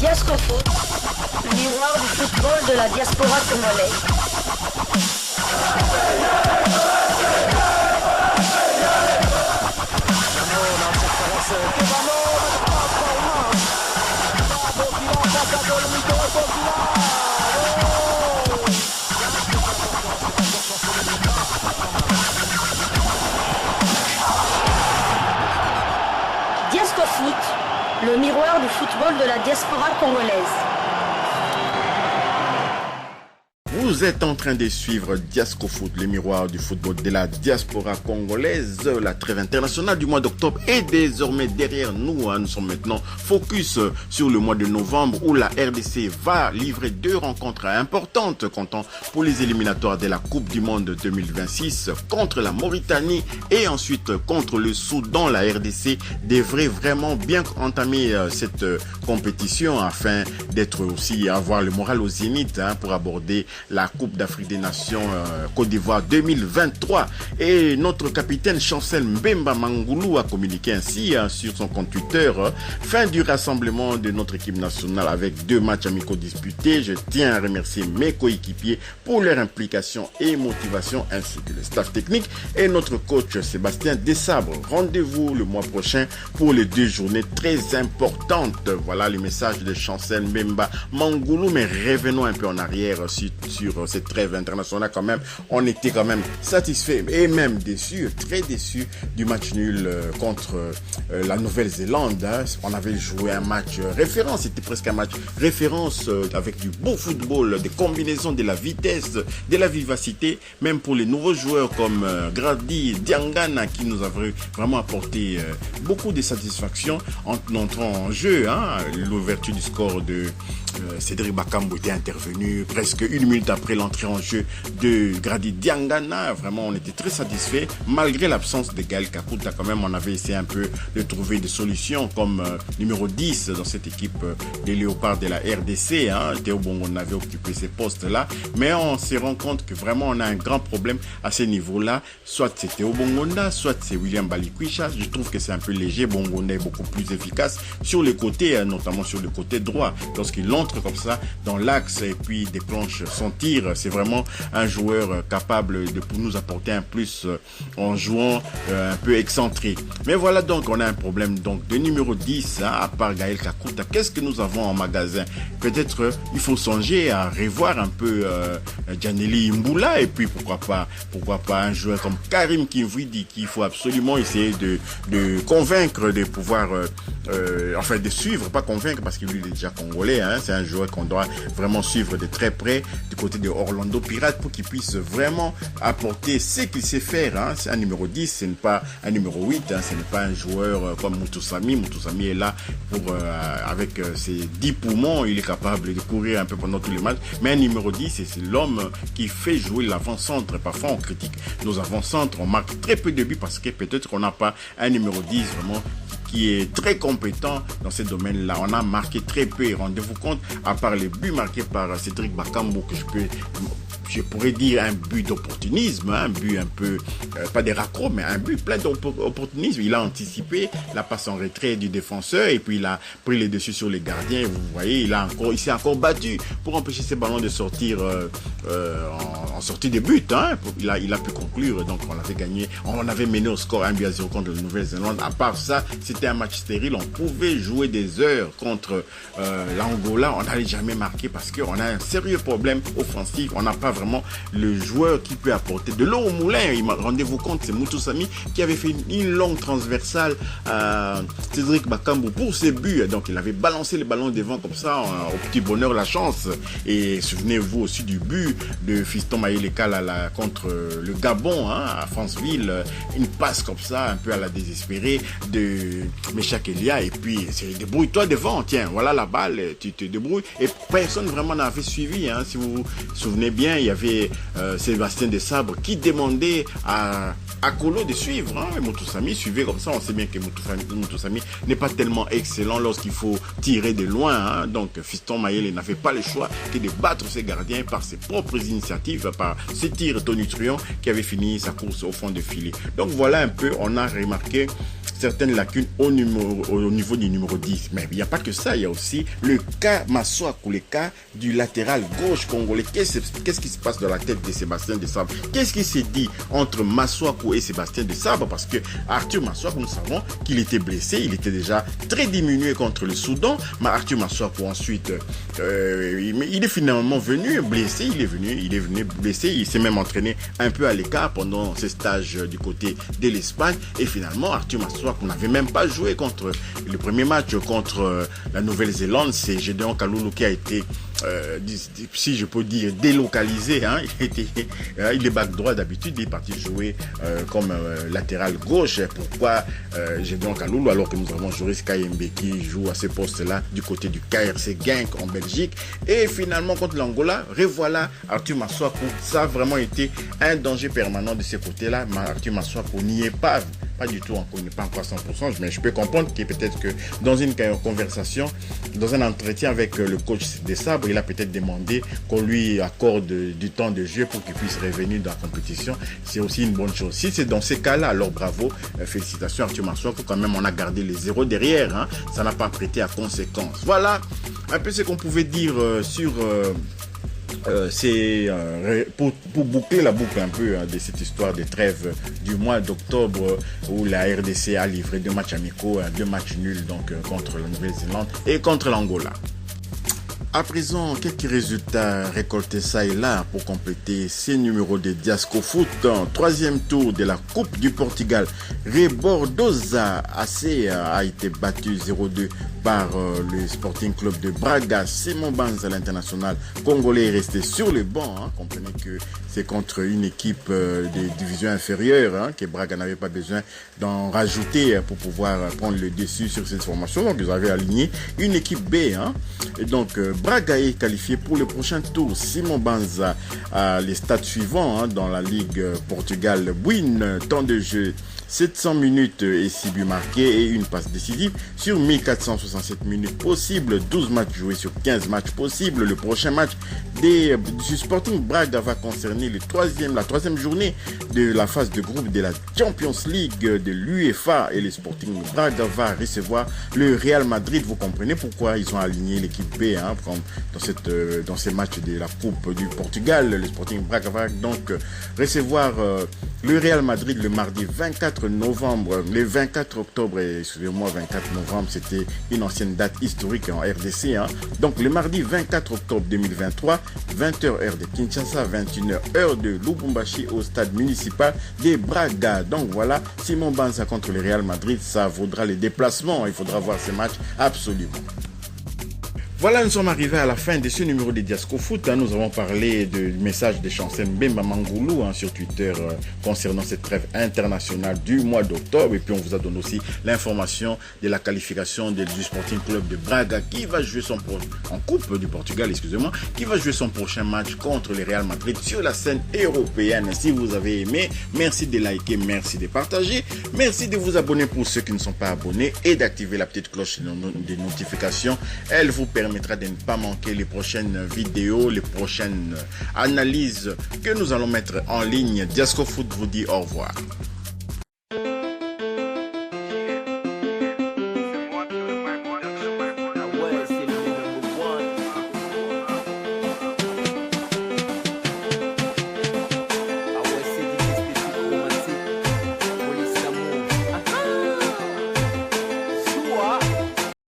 Diascofoot, le miroir du football de la diaspora congolaise. Diascofoot, le miroir du football de la diaspora congolaise. Vous êtes en train de suivre Diascofoot, le miroir du football de la diaspora congolaise. La trêve internationale du mois d'octobre est désormais derrière nous. Nous sommes maintenant focus sur le mois de novembre où la RDC va livrer 2 rencontres importantes comptant pour les éliminatoires de la Coupe du Monde 2026 contre la Mauritanie et ensuite contre le Soudan. La RDC devrait vraiment bien entamer cette compétition afin d'être aussi avoir le moral au zénith pour aborder la Coupe d'Afrique des Nations Côte d'Ivoire 2023. Et notre capitaine Chancel Mbemba Mangoulou a communiqué ainsi sur son compte Twitter. Fin du rassemblement de notre équipe nationale avec 2 matchs amicaux disputés. Je tiens à remercier mes coéquipiers pour leur implication et motivation ainsi que le staff technique et notre coach Sébastien Desabre. Rendez-vous le mois prochain pour les 2 journées très importantes. Voilà le message de Chancel Mbemba Mangoulou. Mais revenons un peu en arrière sur cette trêve internationale. Quand même, on était quand même satisfait et même déçu, très déçu du match nul contre la Nouvelle-Zélande. On avait joué un match référence, c'était presque un match référence avec du beau football, des combinaisons, de la vitesse, de la vivacité, même pour les nouveaux joueurs comme Grady Diangana qui nous avaient vraiment apporté beaucoup de satisfaction en entrant en jeu. L'ouverture du score de Cédric Bakambu était intervenu presque 1 minute après l'entrée en jeu de Grady Diangana. Vraiment, on était très satisfait malgré l'absence de Gaël Kakuta. Quand même, on avait essayé un peu de trouver des solutions comme numéro 10 dans cette équipe des Léopards de la RDC. Théo Bongo avait occupé ces postes-là, mais on se rend compte que vraiment on a un grand problème à ce niveau-là. Soit c'est Théo Bongonda, soit c'est William Balikwisha. Je trouve que c'est un peu léger. Bongonda est beaucoup plus efficace sur les côtés, notamment sur le côté droit. Lorsqu'il entre comme ça dans l'axe et puis déclenche son tir, c'est vraiment un joueur capable de pour nous apporter un plus en jouant un peu excentré. Mais voilà, donc on a un problème donc de numéro 10 à part Gaël Kakuta. Qu'est-ce que nous avons en magasin? Peut-être il faut songer à revoir un peu Djaneli Mboula et puis pourquoi pas un joueur comme Karim Kinvidi qu'il faut absolument essayer de convaincre, de pouvoir enfin de suivre, pas convaincre parce qu'il est déjà congolais. C'est un joueur qu'on doit vraiment suivre de très près du côté de Orlando Pirates pour qu'il puisse vraiment apporter ce qu'il sait faire. C'est un numéro 10, ce n'est pas un numéro 8, ce n'est pas un joueur comme Moutoussamy. Moutoussamy est là pour avec ses 10 poumons, il est capable de courir un peu pendant tous les matchs, mais un numéro 10, c'est l'homme qui fait jouer l'avant-centre. Parfois on critique nos avant-centres, on marque très peu de buts parce que peut-être qu'on n'a pas un numéro 10 vraiment qui est très compétent dans ce domaine-là. On a marqué très peu. Rendez-vous compte, à part les buts marqués par Cédric Bakambu, que je pourrais dire un but d'opportunisme, un but un peu, pas des raccros, mais un but plein d'opportunisme. Il a anticipé la passe en retrait du défenseur et puis il a pris les dessus sur les gardiens. Et vous voyez, il s'est encore battu pour empêcher ces ballons de sortir en sortie de but. Il a pu conclure, donc on avait gagné. On avait mené au score 1-0 contre la Nouvelle-Zélande. À part ça, c'était un match stérile. On pouvait jouer des heures contre l'Angola. On n'allait jamais marquer parce qu'on a un sérieux problème offensif. On n'a pas vraiment le joueur qui peut apporter de l'eau au moulin. Rendez-vous compte, c'est Moutoussamy qui avait fait une longue transversale à Cédric Bakambu pour ses buts. Donc il avait balancé les ballons devant comme ça, au petit bonheur la chance. Et souvenez-vous aussi du but de Fiston Mayele Kala contre le Gabon à Franceville. Une passe comme ça, un peu à la désespérée de Meshak Elia. Et puis c'est débrouille-toi devant, tiens, voilà la balle, tu te débrouilles. Et personne vraiment n'avait suivi. Si vous vous souvenez bien, il y avait Sébastien Desabre qui demandait à Kolo de suivre. Moutoussamy suivait comme ça. On sait bien que Moutoussamy n'est pas tellement excellent lorsqu'il faut tirer de loin. Donc Fiston Mayele n'avait pas le choix que de battre ses gardiens par ses propres initiatives, par ses tirs tonitruants qui avait fini sa course au fond de filet. Donc voilà un peu, on a remarqué certaines lacunes au niveau du numéro 10. Mais il n'y a pas que ça, il y a aussi le cas Massoakou, le cas du latéral gauche congolais. Qu'est-ce qui se passe dans la tête de Sébastien Desabre? Qu'est-ce qui s'est dit entre Massoakou et Sébastien Desabre? Parce que Arthur Massoakou, nous savons qu'il était blessé, il était déjà très diminué contre le Soudan, mais Arthur Massoakou ensuite, il est finalement venu blessé, il est venu blessé, il s'est même entraîné un peu à l'écart pendant ses stages du côté de l'Espagne, et finalement Arthur Massoakou n'avait même pas joué contre le premier match contre la Nouvelle-Zélande. C'est Gédéon Kaloulou qui a été si je peux dire délocalisé, hein. Il est back droit d'habitude, il est parti jouer comme latéral gauche. Pourquoi Gédéon Kaloulou alors que nous avons Joris Kayembe qui joue à ce poste-là du côté du KRC Genk en Belgique? Et finalement contre l'Angola, revoilà Arthur Massoakou. Ça a vraiment été un danger permanent de ce côté-là, mais Arthur Massoakou n'y est pas du tout encore, il n'est pas encore à 100%, mais je peux comprendre que peut-être que dans une conversation, dans un entretien avec le coach Desabre, il a peut-être demandé qu'on lui accorde du temps de jeu pour qu'il puisse revenir dans la compétition. C'est aussi une bonne chose. Si c'est dans ces cas-là, alors bravo, félicitations Arthur Massoakou, quand même on a gardé les zéros derrière, hein. Ça n'a pas prêté à conséquence. Voilà un peu ce qu'on pouvait dire sur... c'est pour boucler la boucle un peu de cette histoire de trêve du mois d'octobre où la RDC a livré 2 matchs amicaux, 2 matchs nuls donc contre la Nouvelle-Zélande et contre l'Angola. À présent, quelques résultats récoltés ça et là pour compléter ces numéros de Diasco Foot. 3e tour de la Coupe du Portugal. Rebordosa AC a été battu 0-2 par le Sporting Club de Braga. Simon Banza, l'international congolais, est resté sur le banc. Hein. Comprenez que c'est contre une équipe des divisions inférieures hein, que Braga n'avait pas besoin d'en rajouter pour pouvoir prendre le dessus sur cette formation. Donc ils avaient aligné une équipe B. Hein. Et donc Braga est qualifié pour le prochain tour. Simon Banza a les stats suivants hein, dans la Ligue Portugal. Buin, temps de jeu 700 minutes et 6 buts marqués et une passe décisive sur 1467 minutes possibles, 12 matchs joués sur 15 matchs possibles. Le prochain match du Sporting Braga va concerner la troisième journée de la phase de groupe de la Champions League de l'UEFA et le Sporting Braga va recevoir le Real Madrid. Vous comprenez pourquoi ils ont aligné l'équipe B hein, dans ces matchs de la Coupe du Portugal. Le Sporting Braga va donc recevoir le Real Madrid le mardi 24 novembre, le 24 octobre, excusez-moi, 24 novembre, c'était une ancienne date historique en RDC. Hein. Donc le mardi 24 octobre 2023, 20h heure de Kinshasa, 21h heure de Lubumbashi au stade municipal de Braga. Donc voilà, Simon Banza contre le Real Madrid, ça vaudra les déplacements. Il faudra voir ces matchs absolument. Voilà, nous sommes arrivés à la fin de ce numéro de Diasco Foot. Nous avons parlé du message de Chancel Mbemba Mangoulou sur Twitter concernant cette trêve internationale du mois d'octobre. Et puis on vous a donné aussi l'information de la qualification du Sporting Club de Braga qui va jouer en Coupe du Portugal, qui va jouer son prochain match contre le Real Madrid sur la scène européenne. Si vous avez aimé, merci de liker, merci de partager, merci de vous abonner pour ceux qui ne sont pas abonnés et d'activer la petite cloche de notification. Elle vous permettra de ne pas manquer les prochaines vidéos, les prochaines analyses que nous allons mettre en ligne. Diasco Foot vous dit au revoir.